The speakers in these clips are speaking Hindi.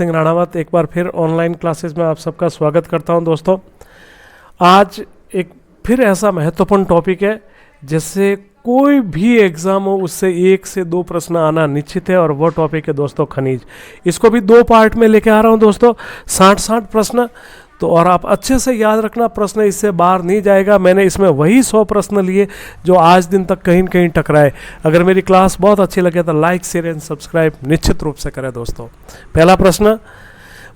सिंह राणावत एक बार फिर ऑनलाइन क्लासेस में आप सबका स्वागत करता हूं दोस्तों। आज एक फिर ऐसा महत्वपूर्ण टॉपिक है जिससे कोई भी एग्ज़ाम हो उससे 1 से 2 प्रश्न आना निश्चित है, और वो टॉपिक है दोस्तों खनिज। इसको भी 2 पार्ट में लेके आ रहा हूं दोस्तों, 60 प्रश्न। तो और आप अच्छे से याद रखना, प्रश्न इससे बाहर नहीं जाएगा। मैंने इसमें वही 100 प्रश्न लिए जो आज दिन तक कहीं न कहीं टकराए। अगर मेरी क्लास बहुत अच्छी लगे तो लाइक शेयर एंड सब्सक्राइब निश्चित रूप से करें दोस्तों। पहला प्रश्न,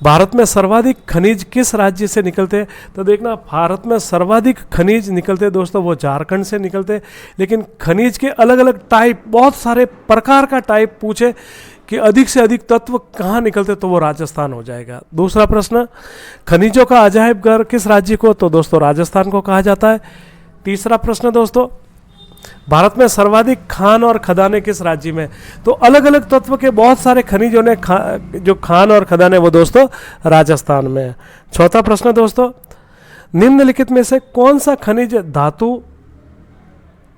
भारत में सर्वाधिक खनिज किस राज्य से निकलते हैं? तो देखना, भारत में सर्वाधिक खनिज निकलते दोस्तों वो झारखंड से निकलते। लेकिन खनिज के अलग अलग टाइप, बहुत सारे प्रकार का टाइप पूछे कि अधिक से अधिक तत्व कहाँ निकलते, तो वो राजस्थान हो जाएगा। दूसरा प्रश्न, खनिजों का अजायब घर किस राज्य को? तो दोस्तों राजस्थान को कहा जाता है। तीसरा प्रश्न दोस्तों, भारत में सर्वाधिक खान और खदानें किस राज्य में? तो अलग अलग तत्व के बहुत सारे खनिजों ने जो खान और खदानें वो दोस्तों राजस्थान में है। चौथा प्रश्न दोस्तों, निम्नलिखित में से कौन सा खनिज धातु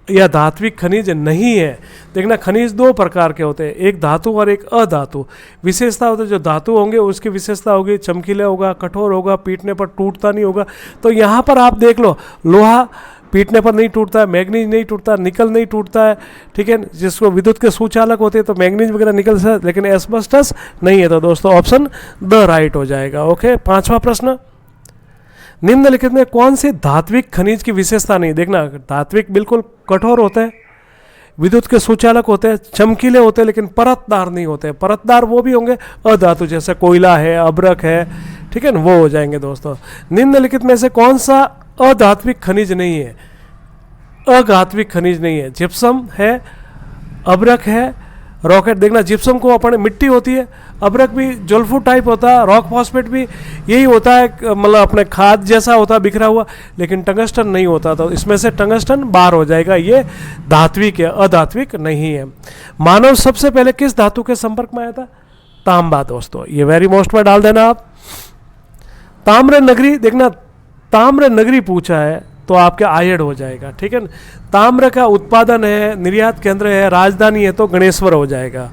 या धात्विक खनिज नहीं है? देखना, खनिज 2 प्रकार के होते हैं, एक धातु और एक अधातु। विशेषता होते हैं, जो धातु होंगे उसकी विशेषता होगी चमकीला होगा, कठोर होगा, पीटने पर टूटता नहीं होगा। तो यहाँ पर आप देख लो, लोहा पीटने पर नहीं टूटता है, मैग्नीज नहीं टूटता, निकल नहीं टूटता है, ठीक है, जिसको विद्युत के सुचालक होते हैं तो मैग्नीज वगैरह निकल सकता है, लेकिन एस्बेस्टस नहीं है। तो दोस्तों ऑप्शन द राइट हो जाएगा। ओके, 5वां प्रश्न, निम्नलिखित में कौन सी धात्विक खनिज की विशेषता नहीं? देखना, धात्विक बिल्कुल कठोर होते हैं, विद्युत के सुचालक होते हैं, चमकीले होते हैं, लेकिन परतदार नहीं होते। परतदार वो भी होंगे अधातु, जैसे कोयला है, अब्रक है, ठीक है ना, वो हो जाएंगे दोस्तों। निम्नलिखित में से कौन सा अधात्विक खनिज नहीं है? अधात्विक खनिज नहीं है, जिप्सम है, अब्रक है, रॉकेट। देखना, जिप्सम को अपने मिट्टी होती है, अब्रक भी जलफू टाइप होता है, रॉक फॉस्फेट भी यही होता है, मतलब अपने खाद जैसा होता है बिखरा हुआ, लेकिन टंगस्टन नहीं होता। तो इसमें से टंगस्टन बाहर हो जाएगा, ये धात्विक है, अधात्विक नहीं है। मानव सबसे पहले किस धातु के संपर्क में आया था? तांबा दोस्तों, ये वेरी मोस्ट में डाल देना आप। ताम्र नगरी, देखना ताम्र नगरी पूछा है तो आपके आयड हो जाएगा, ठीक है ना। ताम्र का उत्पादन है, निर्यात केंद्र है, राजधानी है, तो गणेश्वर हो जाएगा।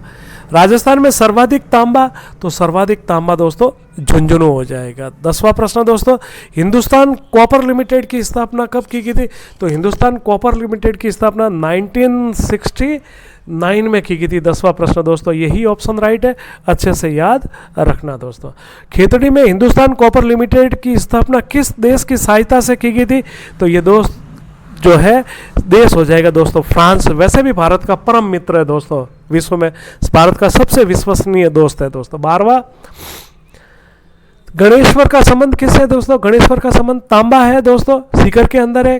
राजस्थान में सर्वाधिक तांबा, तो सर्वाधिक तांबा दोस्तों झुंझुनू हो जाएगा। 10वां प्रश्न दोस्तों, हिंदुस्तान कॉपर लिमिटेड की स्थापना कब की गई थी? तो हिंदुस्तान कॉपर लिमिटेड की स्थापना 1969 में की गई थी। 10वां प्रश्न दोस्तों, यही ऑप्शन राइट है, अच्छे से याद रखना दोस्तों। खेतड़ी में हिंदुस्तान कॉपर लिमिटेड की स्थापना किस देश की सहायता से की गई थी? तो ये दोस्त जो है देश हो जाएगा दोस्तों फ्रांस। वैसे भी भारत का परम मित्र है दोस्तों, विश्व में भारत का सबसे विश्वसनीय दोस्त है दोस्तों। 12वां, गणेश्वर का संबंध किससे दोस्तों? गणेश्वर का संबंध तांबा है दोस्तों, सीकर के अंदर है,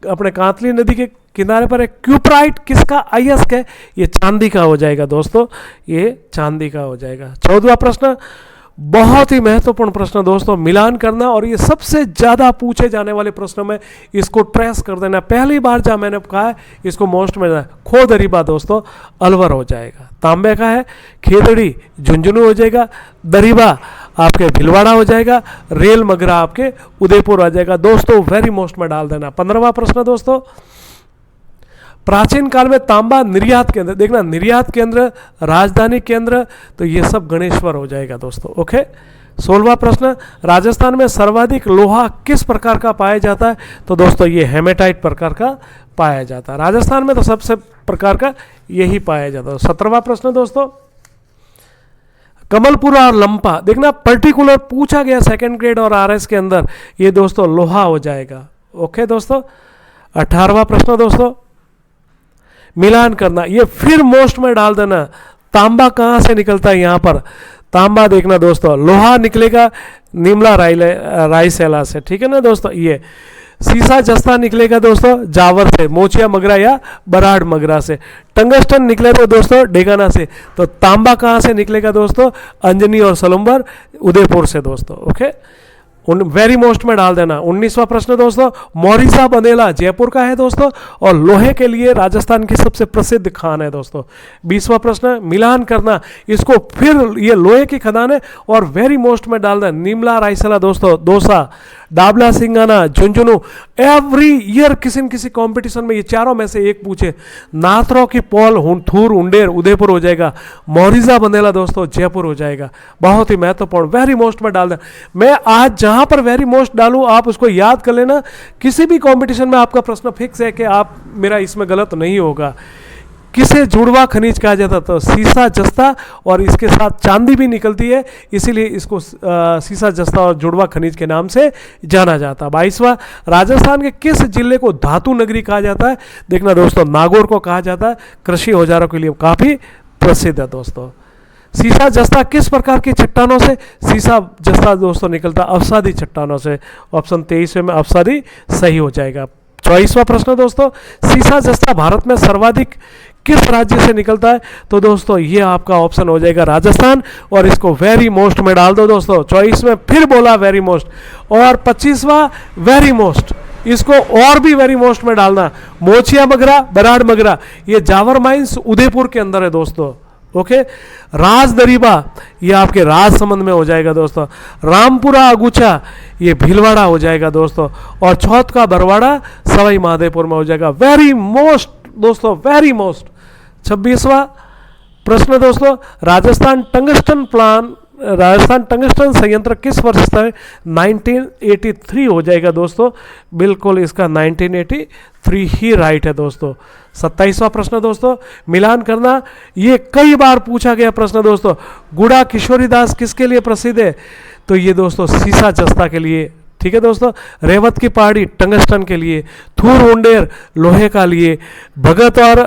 अपने कांतली नदी के किनारे पर है। क्यूप्राइट किसका अयस्क है? ये चांदी का हो जाएगा दोस्तों, ये चांदी का हो जाएगा। 14वां प्रश्न, बहुत ही महत्वपूर्ण प्रश्न दोस्तों, मिलान करना, और ये सबसे ज़्यादा पूछे जाने वाले प्रश्नों में इसको ट्रेस कर देना। पहली बार जहाँ मैंने कहा है इसको मोस्ट में खो दरीबा दोस्तों अलवर हो जाएगा, तांबे का है। खेतड़ी झुंझुनू हो जाएगा, दरीबा आपके भिलवाड़ा हो जाएगा, रेल मगरा आपके उदयपुर आ जाएगा दोस्तों, वेरी मोस्ट में डाल देना। 15वां प्रश्न दोस्तों, प्राचीन काल में तांबा निर्यात केंद्र, देखना निर्यात केंद्र, राजधानी केंद्र, तो ये सब गणेश्वर हो जाएगा दोस्तों। ओके, 16वां प्रश्न, राजस्थान में सर्वाधिक लोहा किस प्रकार का पाया जाता है? तो दोस्तों ये हेमेटाइट प्रकार का पाया जाता है। राजस्थान में तो सबसे प्रकार का यही पाया जाता है। 17वां प्रश्न दोस्तों, कमलपुरा और लंपा, देखना पर्टिकुलर पूछा गया 2nd ग्रेड और RS के अंदर, ये दोस्तों लोहा हो जाएगा। ओके दोस्तों, 18वां प्रश्न दोस्तों, मिलान करना, ये फिर मोस्ट में डाल देना। तांबा कहाँ से निकलता है? यहाँ पर तांबा देखना दोस्तों, लोहा निकलेगा निमला रायसेला से, ठीक है ना दोस्तों। ये सीसा जस्ता निकलेगा दोस्तों जावर से, मोचिया मगरा या बराड़ मगरा से। टंगस्टन निकलेगा दोस्तों डेगाना से। तो तांबा कहाँ से निकलेगा दोस्तों? अंजनी और सलुम्बर उदयपुर से दोस्तों। ओके, वेरी मोस्ट में डाल देना। 19वां प्रश्न दोस्तों, मोरिसा बंदेला जयपुर का है दोस्तों, और लोहे के लिए राजस्थान की सबसे प्रसिद्ध खान है दोस्तों। 20वां प्रश्न, मिलान करना, इसको फिर ये लोहे की खदान है और वेरी मोस्ट में डाल देना। निमला रायसला दोस्तों, दौसा, डाबला सिंगाना, झुंझुनू। एवरी ईयर किसी न किसी कंपटीशन में ये चारों में से एक पूछे। नाथरो की पॉल थूर उंडेर उदयपुर हो जाएगा, मोरिजा बंदेला दोस्तों जयपुर हो जाएगा। बहुत ही महत्वपूर्ण, वेरी मोस्ट में डाल दें। मैं आज जहां पर वेरी मोस्ट डालूं आप उसको याद कर लेना, किसी भी कंपटीशन में आपका प्रश्न फिक्स है कि आप मेरा इसमें गलत नहीं होगा। किसे जुड़वा खनिज कहा जाता, तो सीसा जस्ता, और इसके साथ चांदी भी निकलती है, इसीलिए इसको सीसा जस्ता और जुड़वा खनिज के नाम से जाना जाता है। 22वां, राजस्थान के किस जिले को धातु नगरी कहा जाता है? देखना दोस्तों, नागौर को कहा जाता है, कृषि औजारों के लिए काफ़ी प्रसिद्ध है दोस्तों। सीसा जस्ता किस प्रकार की चट्टानों से? सीसा जस्ता दोस्तों निकलता अवसादी चट्टानों से। ऑप्शन 23 में अवसादी सही हो जाएगा। 24वां प्रश्न दोस्तों, सीसा जस्ता भारत में सर्वाधिक किस राज्य से निकलता है? तो दोस्तों ये आपका ऑप्शन हो जाएगा राजस्थान, और इसको वेरी मोस्ट में डाल दो दोस्तों। 24 में फिर बोला वेरी मोस्ट, और 25वां वेरी मोस्ट, इसको और भी वेरी मोस्ट में डालना। मोचिया मगरा, बराड़ मगरा, ये जावर माइंस उदयपुर के अंदर है दोस्तों। ओके, राजदरीबा ये आपके राजसमंद में हो जाएगा दोस्तों। रामपुरा अगुचा ये भीलवाड़ा हो जाएगा दोस्तों, और चौथ का बरवाड़ा सवाई माधोपुर में हो जाएगा। वेरी मोस्ट दोस्तों, वेरी मोस्ट। 26वां प्रश्न दोस्तों, राजस्थान टंगस्टन संयंत्र किस वर्ष स्थित है? 1983 हो जाएगा दोस्तों, बिल्कुल इसका 1983 ही राइट है दोस्तों। 27वां प्रश्न दोस्तों, मिलान करना, ये कई बार पूछा गया प्रश्न दोस्तों। गुड़ा किशोरीदास किसके लिए प्रसिद्ध है? तो ये दोस्तों सीसा जस्ता के लिए, ठीक है दोस्तों। रेवत की पहाड़ी टंगस्टन के लिए, थूर उंडेर लोहे का लिए, भगत और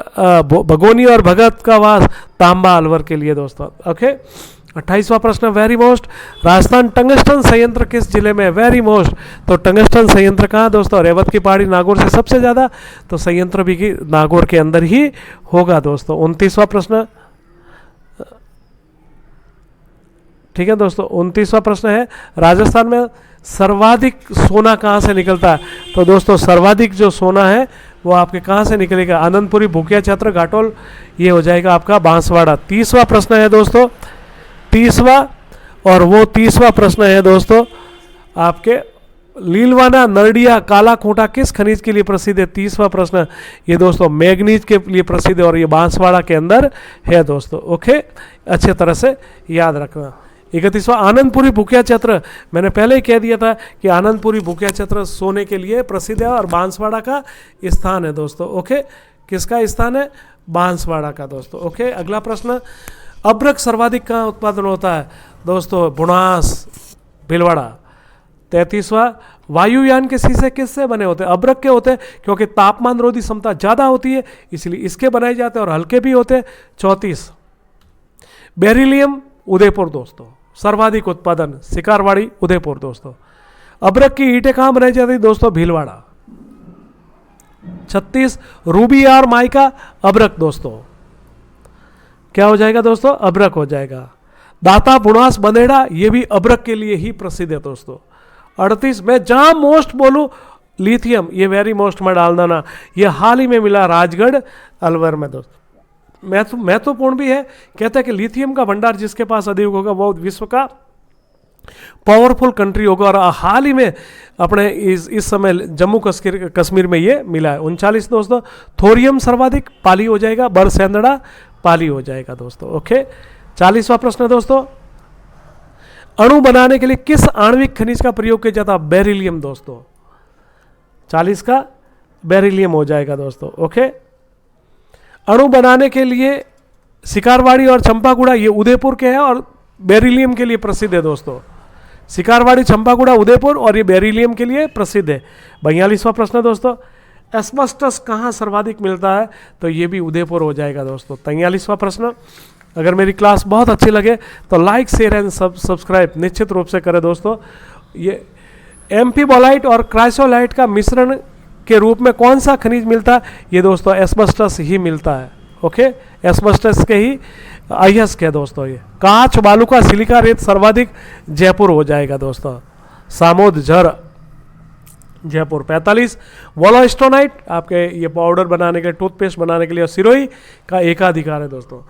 भगोनी और भगत का वास तांबा अलवर के लिए दोस्तों। ओके, 28वां प्रश्न, वेरी मोस्ट, राजस्थान टंगस्टन संयंत्र किस जिले में है? वेरी मोस्ट, तो टंगस्टन संयंत्र कहाँ दोस्तों? रेवत की पहाड़ी नागौर से सबसे ज़्यादा, तो संयंत्र भी की नागौर के अंदर ही होगा दोस्तों। 29वां प्रश्न, ठीक है दोस्तों, 29वां प्रश्न है, राजस्थान में सर्वाधिक सोना कहाँ से निकलता है? तो दोस्तों सर्वाधिक जो सोना है वो आपके कहाँ से निकलेगा? आनंदपुरी, भूकिया छत्र, घाटोल, ये हो जाएगा आपका बांसवाड़ा। 30वां प्रश्न है दोस्तों, 30वां, और वो 30वां प्रश्न है दोस्तों आपके, लीलवाना, नरडिया, काला खूंटा किस खनिज के लिए प्रसिद्ध है? 30वां प्रश्न ये दोस्तों मैग्नीज के लिए प्रसिद्ध है, और ये बांसवाड़ा के अंदर है दोस्तों। ओके, अच्छे तरह से याद रखना। 31वां, आनंदपुरी भूकिया छत्र, मैंने पहले ही कह दिया था कि आनंदपुरी भूकिया छत्र सोने के लिए प्रसिद्ध है, और बांसवाड़ा का स्थान है दोस्तों। ओके, किसका स्थान है? बांसवाड़ा का दोस्तों। ओके, अगला प्रश्न, अब्रक सर्वाधिक कहाँ उत्पादन होता है? दोस्तों बुनास, भीलवाड़ा। 33वां, वायुयान के शीशे किससे बने होते हैं? अब्रक के होते हैं, क्योंकि तापमान रोधी क्षमता ज़्यादा होती है इसलिए इसके बनाए जाते हैं, और हल्के भी होते हैं। 34, बेरिलियम, उदयपुर दोस्तों, सर्वाधिक उत्पादन शिकारवाड़ी, उदयपुर दोस्तों। अब्रक की ईंटें कहाँ बनाई जाती है दोस्तों? भीलवाड़ा। 36, रूबी और माइका, अब्रक दोस्तों, क्या हो जाएगा दोस्तों? अब्रक हो जाएगा। दाता, बुनास, बंदेड़ा, ये भी अब्रक के लिए ही प्रसिद्ध है दोस्तों। 38, मैं जहां मोस्ट बोलूं लिथियम, ये वेरी मोस्ट में डाल देना, ये हाल ही में मिला राजगढ़ अलवर में दोस्तों। महत्वपूर्ण भी है, कहता है कि लिथियम का भंडार जिसके पास अधिक होगा वो विश्व का पावरफुल कंट्री होगा, और हाल ही में अपने इस समय जम्मू कश्मीर में ये मिला है। 39 दोस्तों, थोरियम सर्वाधिक, पाली हो जाएगा, बरसेंदड़ा, पाली हो जाएगा दोस्तों। ओके, 40वां प्रश्न दोस्तों, अणु बनाने के लिए किस आणविक खनिज का प्रयोग किया जाता है? बेरिलियम दोस्तों। 40 का बेरिलियम हो जाएगा दोस्तों। ओके, अणु बनाने के लिए शिकारवाड़ी और चंपागुड़ा ये उदयपुर के हैं, और बेरिलियम के लिए प्रसिद्ध है दोस्तों। शिकारवाड़ी, चंपागुड़ा, उदयपुर, और ये बेरिलियम के लिए प्रसिद्ध है। 42वां प्रश्न दोस्तों, एस्बेस्टस कहाँ सर्वाधिक मिलता है? तो ये भी उदयपुर हो जाएगा दोस्तों। 43वां प्रश्न, अगर मेरी क्लास बहुत अच्छी लगे तो लाइक, शेयर एंड सब्सक्राइब निश्चित रूप से करें दोस्तों। ये एम्फीबोलाइट और क्राइसोलाइट का मिश्रण के रूप में कौन सा खनिज मिलता है? ये दोस्तों एस्बेस्टस ही मिलता है। ओके, एस्बेस्टस के ही अयस्क है दोस्तों। ये कांच, बालू का, सिलिका, रेत सर्वाधिक जयपुर हो जाएगा दोस्तों। सामोदझर जयपुर 45, वोलोस्टोनाइट आपके ये पाउडर बनाने के लिए, टूथपेस्ट बनाने के लिए, और सिरोही का एकाधिकार है दोस्तों।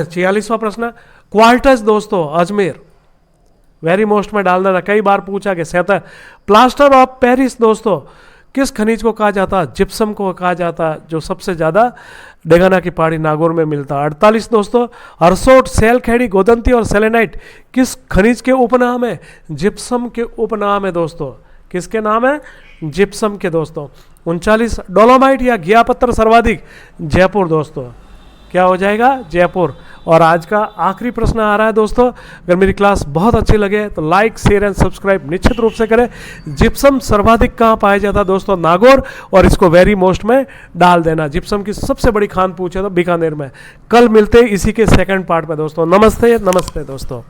46वां प्रश्न, क्वार्टज दोस्तों अजमेर, वेरी मोस्ट में डाल देना, कई बार पूछा कि 47, प्लास्टर ऑफ पेरिस दोस्तों किस खनिज को कहा जाता है? जिप्सम को कहा जाता है, जो सबसे ज़्यादा डेगाना की पहाड़ी नागौर में मिलता है। 48 दोस्तों, हरसोट, सेलखेड़ी, गोदंती और सेलेनाइट किस खनिज के उपनाम है? जिप्सम के उपनाम है दोस्तों। किसके नाम है? जिप्सम के दोस्तों। 39, डोलोमाइट या घिया पत्थर सर्वाधिक? जयपुर दोस्तों। क्या हो जाएगा? जयपुर। और आज का आखिरी प्रश्न आ रहा है दोस्तों, अगर मेरी क्लास बहुत अच्छी लगे तो लाइक, शेयर एंड सब्सक्राइब निश्चित रूप से करें। जिप्सम सर्वाधिक कहाँ पाया जाता है दोस्तों? नागौर, और इसको वेरी मोस्ट में डाल देना। जिप्सम की सबसे बड़ी खान पूछे तो बीकानेर में। कल मिलते हैं इसी के सेकंड पार्ट में दोस्तों। नमस्ते नमस्ते दोस्तों।